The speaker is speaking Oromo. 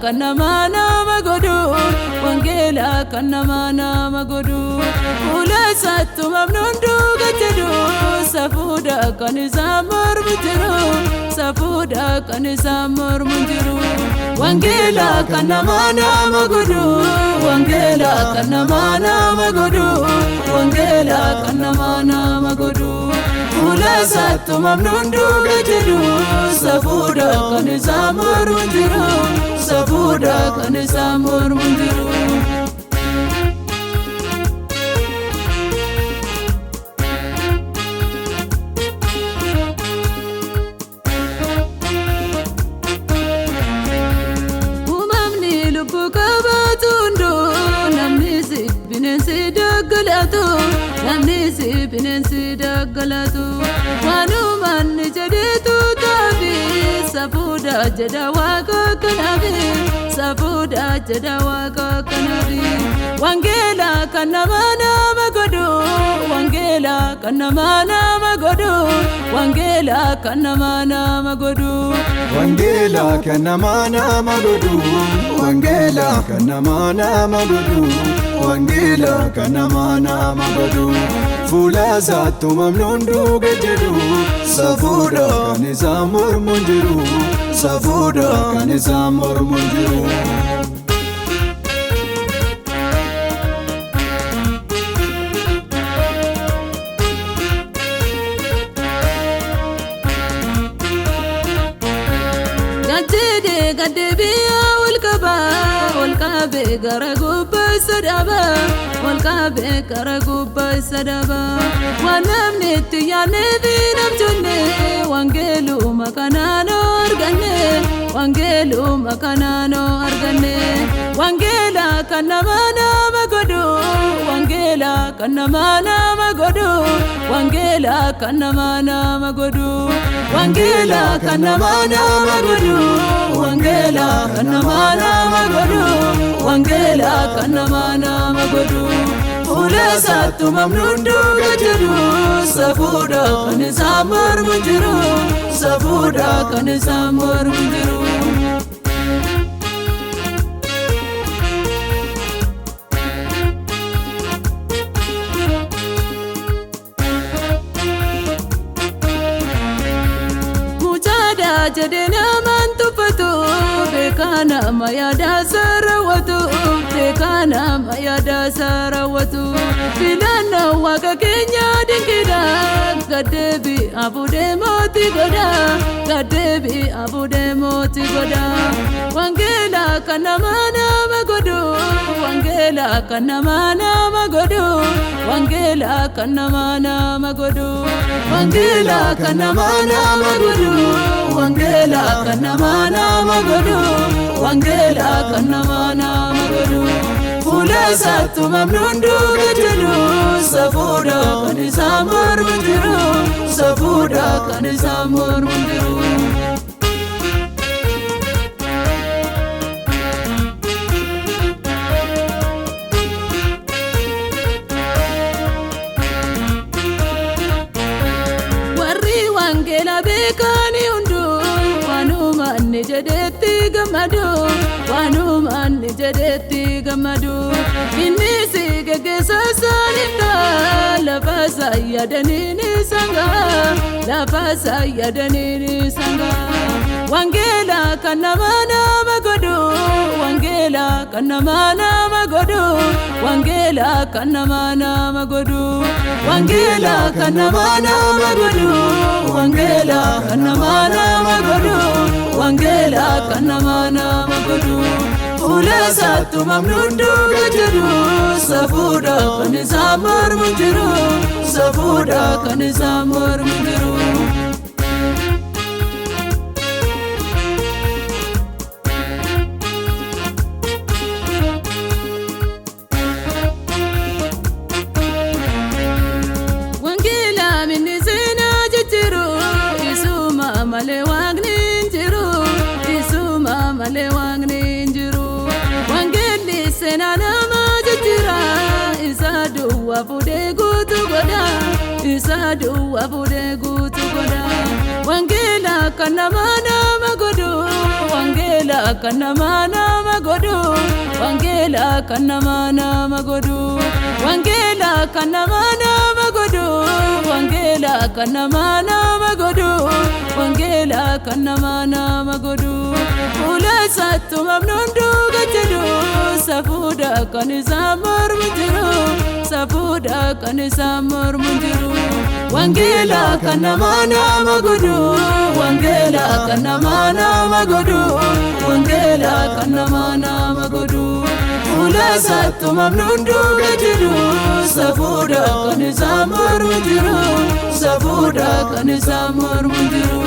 kanama nama godu wangela kanama nama godu ula sattu mamnundu gajedu safuda kanizamur mutiru safuda kanizamur mundiru wangela kanama nama godu wangela kanama nama godu wangela kanama nama godu ula sattu mamnundu gajedu safuda kanizamur mundiru safuda kanizamur mundiru namnisi binensi dagalatu wanu man jadetu tabi safuda jadawa kanabi safuda jadawa kanabi wangela kanama nama godu wangela kanama nama godu wangela kanama nama godu wangela kanama nama godu wangela kanama nama godu wangela kanama nama godu fula zattu mamnundu gajedu safuda kanizamur mundiru safuda kanizamur mundiru gadbiya walkabe garaguba sadaba walkabe garaguba sadaba wanamne tiyane binamjunne wangelu makanano argane wangelu makanano argane wangela kanama nama godu wangela kanama nama godu wangela kanama nama godu wangela kanama nama godu wangela kanama nama godu wangela kanama nama godu ula sattu mamnundu gajedu safuda kanizamur mundiru safuda kanizamur mundiru jadena mantufatu bekana mayada sarawatu bekana mayada sarawatu filana waga kenya dingida gadebi abude moti goda gadebi abude moti goda wangela kanama nama godu wangela kanama nama godu wangela kanama nama godu wangela kanama nama godu wangela kanama nama godu wangela kanama nama godu fula sattu mamnundu gajedu safuda kanizamur mundiru safuda kanizamur mundiru warri wangela bekani undu wanuman jadetti gamadu wanuman jadetti gamadu inni sigegesa salita lafasa yadanini sanga lafasa yadanini sanga wangela kanama nama godu wangela kanama nama godu wangela kanama nama godu wangela kanama nama godu wangela kanama nama godu wangela kanama nama godu ula sattu mamnundu gajedu safuda kanizamur mundiru safuda kanizamur mundiru wangela minizina jijiru isuma male wagni jiru isuma male wagni jiru wangeli sena nama jijira isadu wafude gutu goda isadu wafude gutu goda wangela kanama nama godhu Wangela kanama nama godhu Wangela kanama nama godhu Wangela kanama nama godhu Wangela kanama nama godhu Wangela kanama nama godhu Ula sattu mamnundu gajedu Safuda kanizamar munjiru Safuda kanizamar munjiru Wangela kanama nama godhu Wangela kanama nama godhu Wangela kanama nama godhu Ula sattu mamnundu gajedu Safuda kanizamar munjiru Safuda kanizamar munjiru